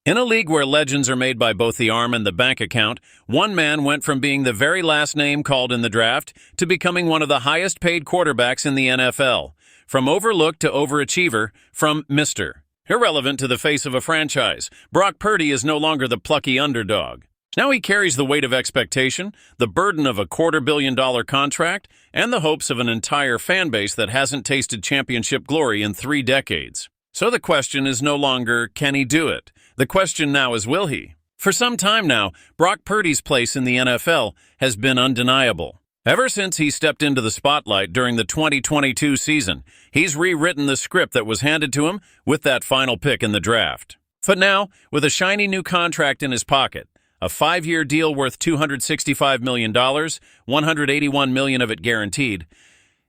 In a league where legends are made by both the arm and the bank account, one man went from being the very last name called in the draft to becoming one of the highest-paid quarterbacks in the NFL. From overlooked to overachiever, from Mr. Irrelevant to the face of a franchise, Brock Purdy is no longer the plucky underdog. Now he carries the weight of expectation, the burden of a $250 million contract, and the hopes of an entire fan base that hasn't tasted championship glory in 3 decades. So the question is no longer, can he do it? The question now is, will he? For some time now, Brock Purdy's place in the NFL has been undeniable. Ever since he stepped into the spotlight during the 2022 season, he's rewritten the script that was handed to him with that final pick in the draft. But now, with a shiny new contract in his pocket, a 5-year deal worth $265 million, $181 million of it guaranteed,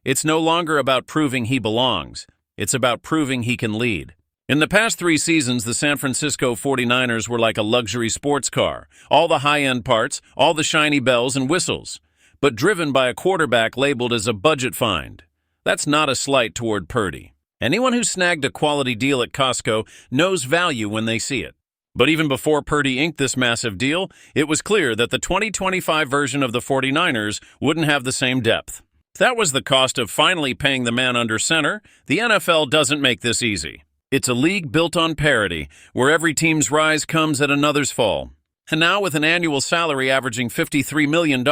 it's no longer about proving he belongs. It's about proving he can lead. In the past 3 seasons, the San Francisco 49ers were like a luxury sports car. All the high-end parts, all the shiny bells and whistles, but driven by a quarterback labeled as a budget find. That's not a slight toward Purdy. Anyone who snagged a quality deal at Costco knows value when they see it. But even before Purdy inked this massive deal, it was clear that the 2025 version of the 49ers wouldn't have the same depth. That was the cost of finally paying the man under center. The NFL doesn't make this easy. It's a league built on parity, where every team's rise comes at another's fall. And now, with an annual salary averaging $53 million,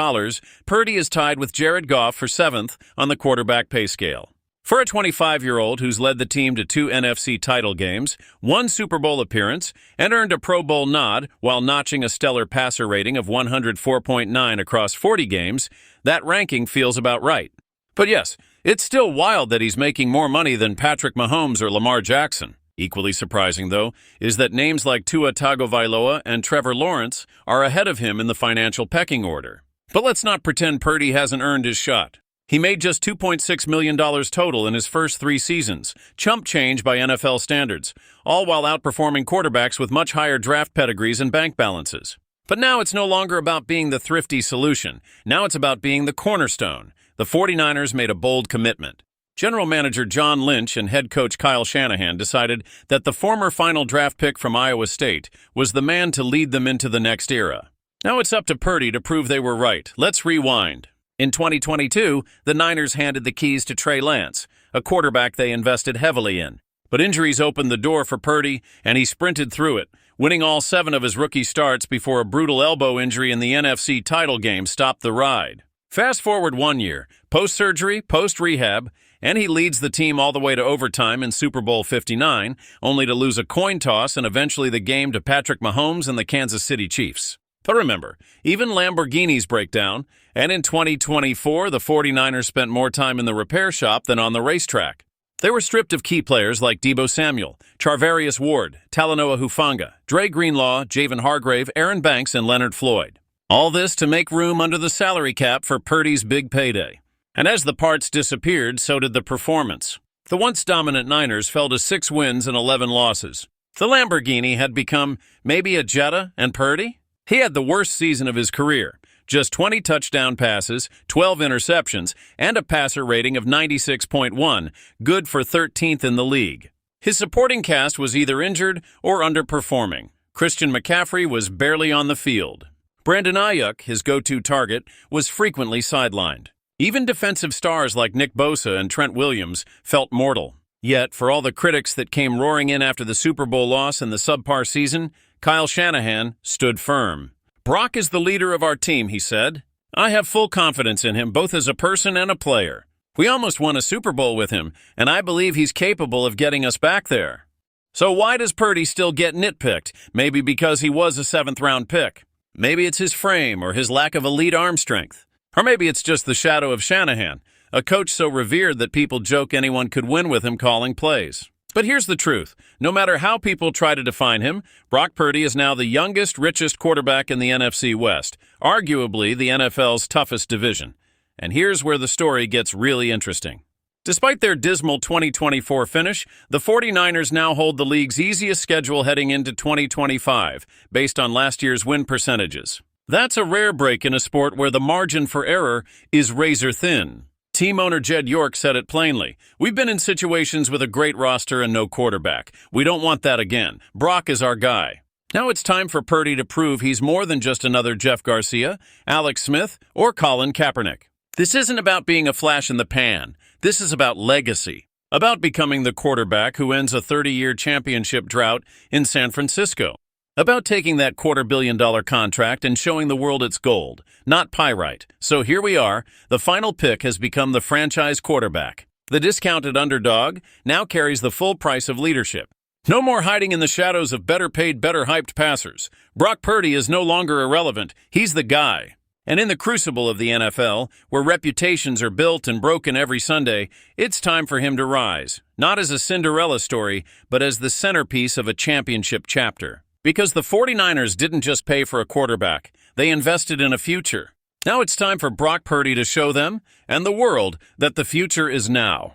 Purdy is tied with Jared Goff for 7th on the quarterback pay scale. For a 25-year-old who's led the team to 2 NFC title games, 1 Super Bowl appearance, and earned a Pro Bowl nod while notching a stellar passer rating of 104.9 across 40 games, that ranking feels about right. But yes, it's still wild that he's making more money than Patrick Mahomes or Lamar Jackson. Equally surprising, though, is that names like Tua Tagovailoa and Trevor Lawrence are ahead of him in the financial pecking order. But let's not pretend Purdy hasn't earned his shot. He made just $2.6 million total in his first 3 seasons, chump change by NFL standards, all while outperforming quarterbacks with much higher draft pedigrees and bank balances. But now it's no longer about being the thrifty solution. Now it's about being the cornerstone. The 49ers made a bold commitment. General Manager John Lynch and head coach Kyle Shanahan decided that the former final draft pick from Iowa State was the man to lead them into the next era. Now it's up to Purdy to prove they were right. Let's rewind. In 2022, the Niners handed the keys to Trey Lance, a quarterback they invested heavily in. But injuries opened the door for Purdy, and he sprinted through it, winning all 7 of his rookie starts before a brutal elbow injury in the NFC title game stopped the ride. Fast forward 1 year, post-surgery, post-rehab, and he leads the team all the way to overtime in Super Bowl 59, only to lose a coin toss and eventually the game to Patrick Mahomes and the Kansas City Chiefs. But remember, even Lamborghinis break down, and in 2024, the 49ers spent more time in the repair shop than on the racetrack. They were stripped of key players like Deebo Samuel, Charvarius Ward, Talanoa Hufanga, Dre Greenlaw, Javon Hargrave, Aaron Banks, and Leonard Floyd. All this to make room under the salary cap for Purdy's big payday. And as the parts disappeared, so did the performance. The once dominant Niners fell to 6 wins and 11 losses. The Lamborghini had become maybe a Jetta, and Purdy? He had the worst season of his career. Just 20 touchdown passes, 12 interceptions, and a passer rating of 96.1, good for 13th in the league. His supporting cast was either injured or underperforming. Christian McCaffrey was barely on the field. Brandon Ayuk, his go-to target, was frequently sidelined. Even defensive stars like Nick Bosa and Trent Williams felt mortal. Yet, for all the critics that came roaring in after the Super Bowl loss and the subpar season, Kyle Shanahan stood firm. "Brock is the leader of our team," he said. "I have full confidence in him, both as a person and a player. We almost won a Super Bowl with him, and I believe he's capable of getting us back there." So why does Purdy still get nitpicked? Maybe because he was a 7th-round pick. Maybe it's his frame or his lack of elite arm strength. Or maybe it's just the shadow of Shanahan, a coach so revered that people joke anyone could win with him calling plays. But here's the truth. No matter how people try to define him, Brock Purdy is now the youngest, richest quarterback in the NFC West, arguably the NFL's toughest division. And here's where the story gets really interesting. Despite their dismal 2024 finish, the 49ers now hold the league's easiest schedule heading into 2025, based on last year's win percentages. That's a rare break in a sport where the margin for error is razor thin. Team owner Jed York said it plainly. "We've been in situations with a great roster and no quarterback. We don't want that again. Brock is our guy." Now it's time for Purdy to prove he's more than just another Jeff Garcia, Alex Smith, or Colin Kaepernick. This isn't about being a flash in the pan. This is about legacy. About becoming the quarterback who ends a 30-year championship drought in San Francisco. About taking that $250 million contract and showing the world it's gold, not pyrite. So here we are. The final pick has become the franchise quarterback. The discounted underdog now carries the full price of leadership. No more hiding in the shadows of better paid, better hyped passers. Brock Purdy is no longer irrelevant. He's the guy. And in the crucible of the NFL, where reputations are built and broken every Sunday, it's time for him to rise. Not as a Cinderella story, but as the centerpiece of a championship chapter. Because the 49ers didn't just pay for a quarterback. They invested in a future. Now it's time for Brock Purdy to show them and the world that the future is now.